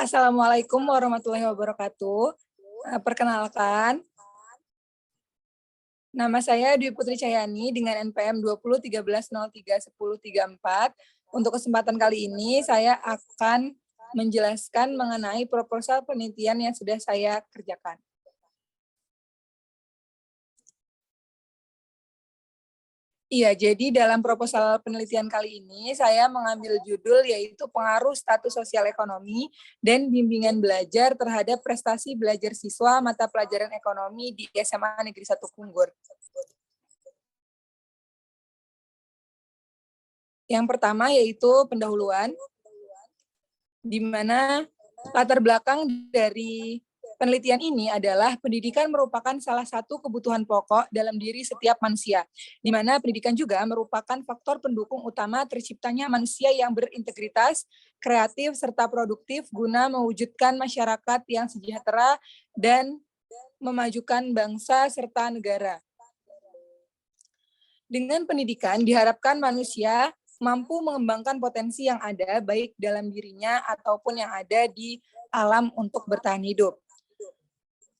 Assalamualaikum warahmatullahi wabarakatuh. Perkenalkan, nama saya Dwi Putri Cahyani dengan NPM 2013031034. Untuk kesempatan kali ini, saya akan menjelaskan mengenai proposal penelitian yang sudah saya kerjakan. Iya, jadi dalam proposal penelitian kali ini, saya mengambil judul yaitu pengaruh status sosial ekonomi dan bimbingan belajar terhadap prestasi belajar siswa mata pelajaran ekonomi di SMA Negeri 1 Punggur. Yang pertama yaitu pendahuluan, di mana latar belakang dari penelitian ini adalah pendidikan merupakan salah satu kebutuhan pokok dalam diri setiap manusia, di mana pendidikan juga merupakan faktor pendukung utama terciptanya manusia yang berintegritas, kreatif, serta produktif guna mewujudkan masyarakat yang sejahtera dan memajukan bangsa serta negara. Dengan pendidikan diharapkan manusia mampu mengembangkan potensi yang ada baik dalam dirinya ataupun yang ada di alam untuk bertahan hidup.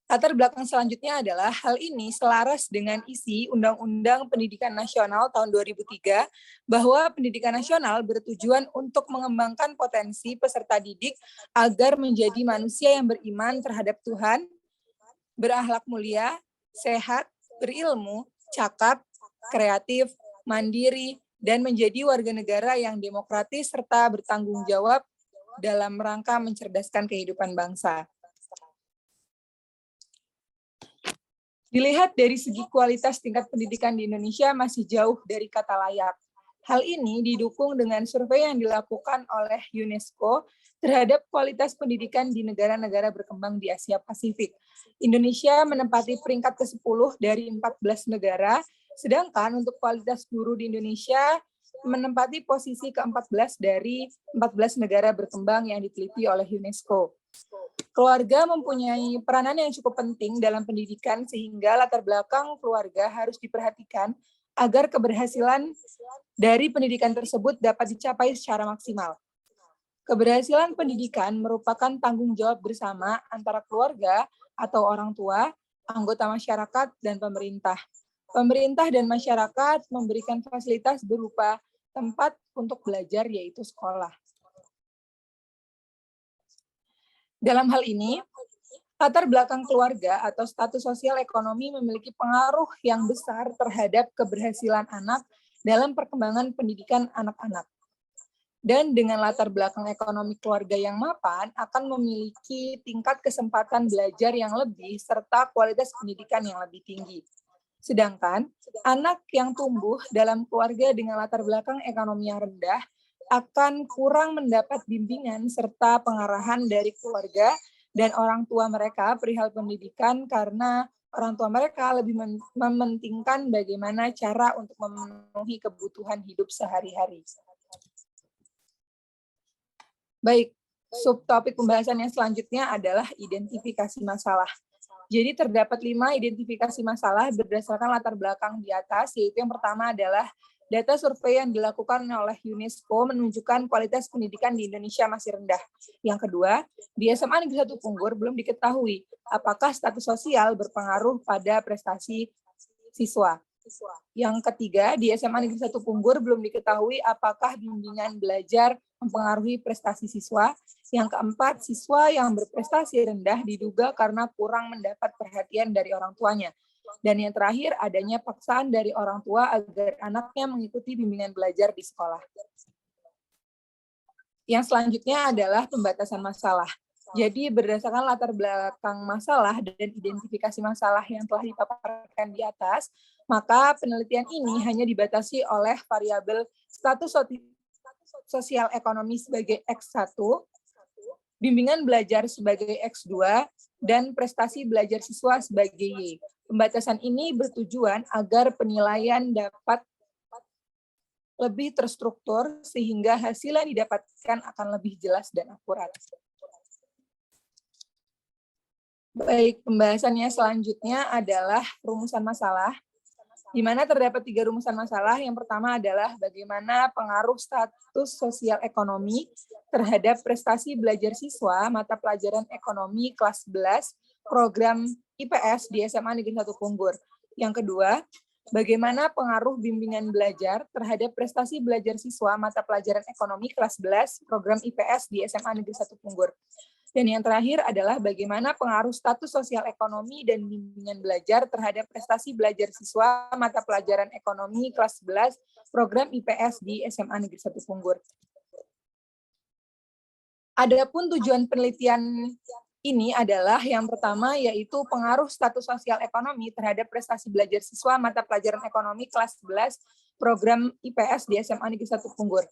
Latar belakang selanjutnya adalah hal ini selaras dengan isi Undang-Undang Pendidikan Nasional tahun 2003 bahwa pendidikan nasional bertujuan untuk mengembangkan potensi peserta didik agar menjadi manusia yang beriman terhadap Tuhan, berakhlak mulia, sehat, berilmu, cakap, kreatif, mandiri, dan menjadi warga negara yang demokratis serta bertanggung jawab dalam rangka mencerdaskan kehidupan bangsa. Dilihat dari segi kualitas tingkat pendidikan di Indonesia masih jauh dari kata layak. Hal ini didukung dengan survei yang dilakukan oleh UNESCO terhadap kualitas pendidikan di negara-negara berkembang di Asia Pasifik. Indonesia menempati peringkat ke-10 dari 14 negara, sedangkan untuk kualitas guru di Indonesia menempati posisi ke-14 dari 14 negara berkembang yang diteliti oleh UNESCO. Keluarga mempunyai peranan yang cukup penting dalam pendidikan sehingga latar belakang keluarga harus diperhatikan agar keberhasilan dari pendidikan tersebut dapat dicapai secara maksimal. Keberhasilan pendidikan merupakan tanggung jawab bersama antara keluarga atau orang tua, anggota masyarakat, dan pemerintah. Pemerintah dan masyarakat memberikan fasilitas berupa tempat untuk belajar yaitu sekolah. Dalam hal ini, latar belakang keluarga atau status sosial ekonomi memiliki pengaruh yang besar terhadap keberhasilan anak dalam perkembangan pendidikan anak-anak. Dan dengan latar belakang ekonomi keluarga yang mapan akan memiliki tingkat kesempatan belajar yang lebih serta kualitas pendidikan yang lebih tinggi. Sedangkan anak yang tumbuh dalam keluarga dengan latar belakang ekonomi yang rendah akan kurang mendapat bimbingan serta pengarahan dari keluarga dan orang tua mereka perihal pendidikan karena orang tua mereka lebih mementingkan bagaimana cara untuk memenuhi kebutuhan hidup sehari-hari. Baik, subtopik pembahasan yang selanjutnya adalah identifikasi masalah. Jadi terdapat 5 identifikasi masalah berdasarkan latar belakang di atas, yaitu yang pertama adalah data survei yang dilakukan oleh UNESCO menunjukkan kualitas pendidikan di Indonesia masih rendah. Yang kedua, di SMA Negeri 1 Punggur belum diketahui apakah status sosial berpengaruh pada prestasi siswa. Yang ketiga, di SMA Negeri 1 Punggur belum diketahui apakah bimbingan belajar mempengaruhi prestasi siswa. Yang keempat, siswa yang berprestasi rendah diduga karena kurang mendapat perhatian dari orang tuanya. Dan yang terakhir, adanya paksaan dari orang tua agar anaknya mengikuti bimbingan belajar di sekolah. Yang selanjutnya adalah pembatasan masalah. Jadi berdasarkan latar belakang masalah dan identifikasi masalah yang telah dipaparkan di atas, maka penelitian ini hanya dibatasi oleh variabel status sosial ekonomi sebagai X1, bimbingan belajar sebagai X2, dan prestasi belajar siswa sebagai Y. Pembatasan ini bertujuan agar penilaian dapat lebih terstruktur sehingga hasil yang didapatkan akan lebih jelas dan akurat. Baik, pembahasannya selanjutnya adalah rumusan masalah. di mana terdapat 3 rumusan masalah. Yang pertama adalah bagaimana pengaruh status sosial ekonomi terhadap prestasi belajar siswa mata pelajaran ekonomi kelas 11 program IPS di SMA Negeri 1 Punggur. Yang kedua, bagaimana pengaruh bimbingan belajar terhadap prestasi belajar siswa mata pelajaran ekonomi kelas 11 program IPS di SMA Negeri 1 Punggur. Dan yang terakhir adalah bagaimana pengaruh status sosial ekonomi dan bimbingan belajar terhadap prestasi belajar siswa mata pelajaran ekonomi kelas 11 program IPS di SMA Negeri 1 Punggur. Adapun tujuan penelitian ini adalah yang pertama yaitu pengaruh status sosial ekonomi terhadap prestasi belajar siswa mata pelajaran ekonomi kelas 11 program IPS di SMA Negeri 1 Punggur.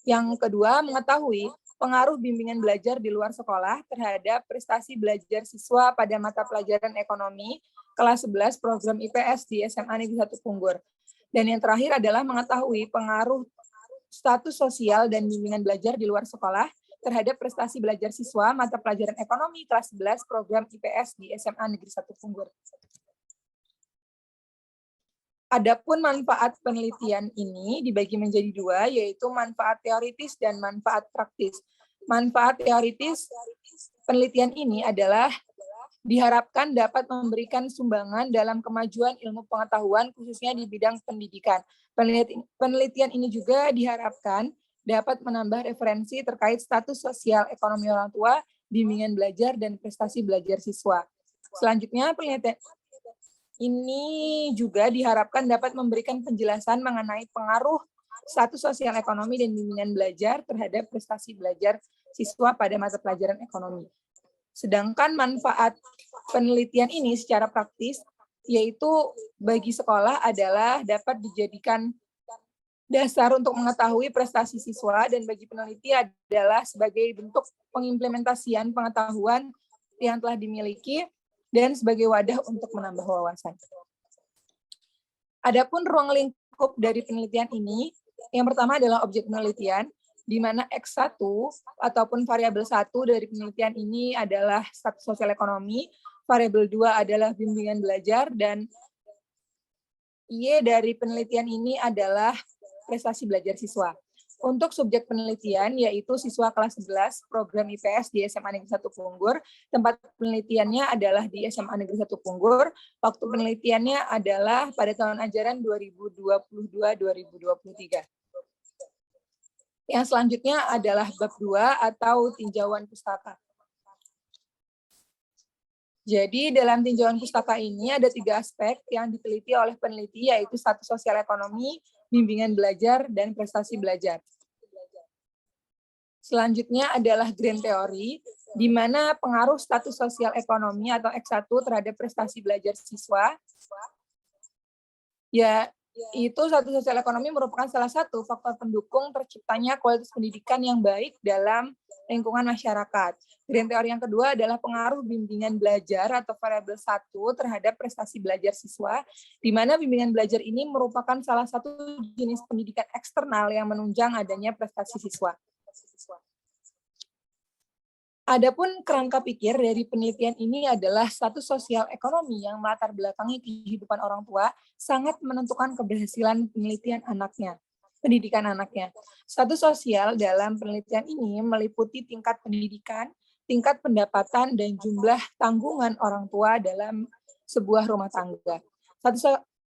Yang kedua, mengetahui pengaruh bimbingan belajar di luar sekolah terhadap prestasi belajar siswa pada mata pelajaran ekonomi kelas 11 program IPS di SMA Negeri 1 Punggur. Dan yang terakhir adalah mengetahui pengaruh status sosial dan bimbingan belajar di luar sekolah terhadap prestasi belajar siswa mata pelajaran ekonomi kelas 11 program IPS di SMA Negeri 1 Punggur. Adapun manfaat penelitian ini dibagi menjadi 2, yaitu manfaat teoritis dan manfaat praktis. Manfaat teoritis penelitian ini adalah diharapkan dapat memberikan sumbangan dalam kemajuan ilmu pengetahuan khususnya di bidang pendidikan. Penelitian ini juga diharapkan dapat menambah referensi terkait status sosial ekonomi orang tua, bimbingan belajar, dan prestasi belajar siswa. Selanjutnya, penelitian ini juga diharapkan dapat memberikan penjelasan mengenai pengaruh status sosial ekonomi dan bimbingan belajar terhadap prestasi belajar siswa pada mata pelajaran ekonomi. Sedangkan manfaat penelitian ini secara praktis, yaitu bagi sekolah adalah dapat dijadikan dasar untuk mengetahui prestasi siswa, dan bagi peneliti adalah sebagai bentuk pengimplementasian pengetahuan yang telah dimiliki dan sebagai wadah untuk menambah wawasan. Adapun ruang lingkup dari penelitian ini, yang pertama adalah objek penelitian, di mana X1 ataupun variabel 1 dari penelitian ini adalah status sosial ekonomi, variabel 2 adalah bimbingan belajar, dan Y dari penelitian ini adalah prestasi belajar siswa. Untuk subjek penelitian, yaitu siswa kelas 11 program IPS di SMA Negeri 1 Punggur. Tempat penelitiannya adalah di SMA Negeri 1 Punggur. Waktu penelitiannya adalah pada tahun ajaran 2022-2023. Yang selanjutnya adalah bab 2 atau tinjauan pustaka. Jadi dalam tinjauan pustaka ini ada 3 aspek yang diteliti oleh peneliti, yaitu status sosial ekonomi, bimbingan belajar, dan prestasi belajar. Selanjutnya adalah grand teori, di mana pengaruh status sosial ekonomi atau X1 terhadap prestasi belajar siswa, yaitu status sosial ekonomi merupakan salah satu faktor pendukung terciptanya kualitas pendidikan yang baik dalam lingkungan masyarakat. Grand teori yang kedua adalah pengaruh bimbingan belajar atau variabel 1 terhadap prestasi belajar siswa, di mana bimbingan belajar ini merupakan salah satu jenis pendidikan eksternal yang menunjang adanya prestasi siswa. Adapun kerangka pikir dari penelitian ini adalah status sosial ekonomi yang melatar belakangi kehidupan orang tua sangat menentukan keberhasilan penelitian anaknya, pendidikan anaknya. Status sosial dalam penelitian ini meliputi tingkat pendidikan, tingkat pendapatan, dan jumlah tanggungan orang tua dalam sebuah rumah tangga.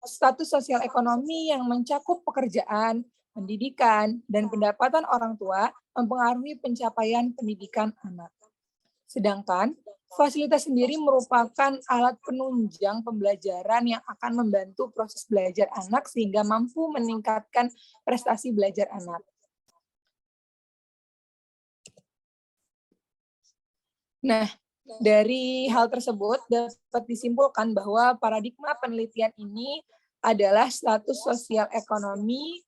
Status sosial ekonomi yang mencakup pekerjaan, pendidikan, dan pendapatan orang tua mempengaruhi pencapaian pendidikan anak. Sedangkan fasilitas sendiri merupakan alat penunjang pembelajaran yang akan membantu proses belajar anak sehingga mampu meningkatkan prestasi belajar anak. Nah, dari hal tersebut dapat disimpulkan bahwa paradigma penelitian ini adalah status sosial ekonomi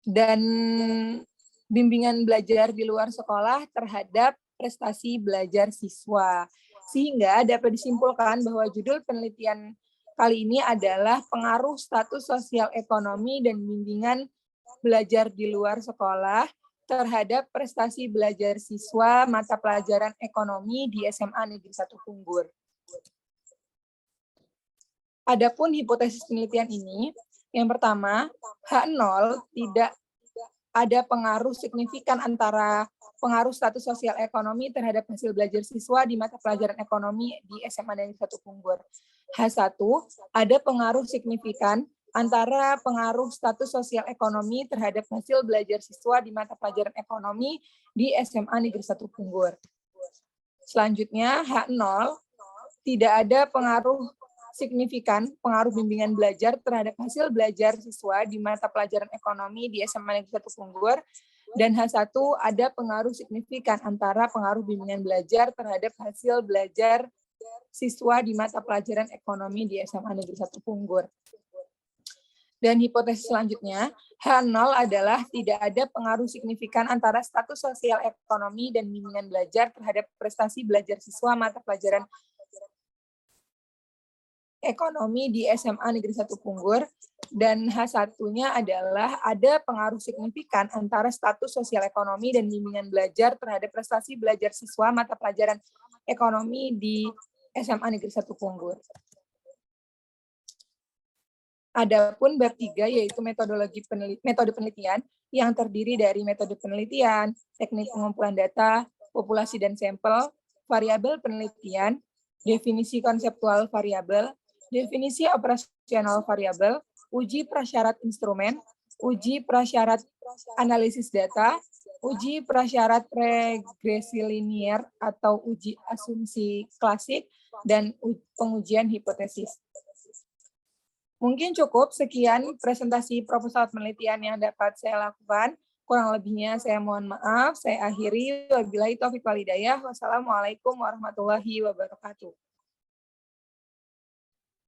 dan bimbingan belajar di luar sekolah terhadap prestasi belajar siswa. Sehingga dapat disimpulkan bahwa judul penelitian kali ini adalah pengaruh status sosial ekonomi dan bimbingan belajar di luar sekolah terhadap prestasi belajar siswa mata pelajaran ekonomi di SMA Negeri 1 Punggur. Adapun hipotesis penelitian ini, yang pertama, H0 tidak ada pengaruh signifikan antara pengaruh status sosial ekonomi terhadap hasil belajar siswa di mata pelajaran ekonomi di SMA Negeri 1 Punggur. H1, ada pengaruh signifikan antara pengaruh status sosial ekonomi terhadap hasil belajar siswa di mata pelajaran ekonomi di SMA Negeri 1 Punggur. Selanjutnya, H0, tidak ada pengaruh signifikan pengaruh bimbingan belajar terhadap hasil belajar siswa di mata pelajaran ekonomi di SMA Negeri 1 Punggur, dan H1 ada pengaruh signifikan antara pengaruh bimbingan belajar terhadap hasil belajar siswa di mata pelajaran ekonomi di SMA Negeri 1 Punggur. Dan hipotesis selanjutnya, H0 adalah tidak ada pengaruh signifikan antara status sosial ekonomi dan bimbingan belajar terhadap prestasi belajar siswa mata pelajaran ekonomi di SMA Negeri 1 Punggur, dan H1-nya adalah ada pengaruh signifikan antara status sosial ekonomi dan bimbingan belajar terhadap prestasi belajar siswa mata pelajaran ekonomi di SMA Negeri 1 Punggur. Adapun bab 3 yaitu metode penelitian yang terdiri dari metode penelitian, teknik pengumpulan data, populasi dan sampel, variabel penelitian, definisi konseptual variabel, definisi operasional variabel, uji prasyarat instrumen, uji prasyarat analisis data, uji prasyarat regresi linier atau uji asumsi klasik, dan pengujian hipotesis. Mungkin cukup sekian presentasi proposal penelitian yang dapat saya lakukan. Kurang lebihnya saya mohon maaf. Saya akhiri. Wabillahi taufiq wal hidayah. Wassalamualaikum warahmatullahi wabarakatuh.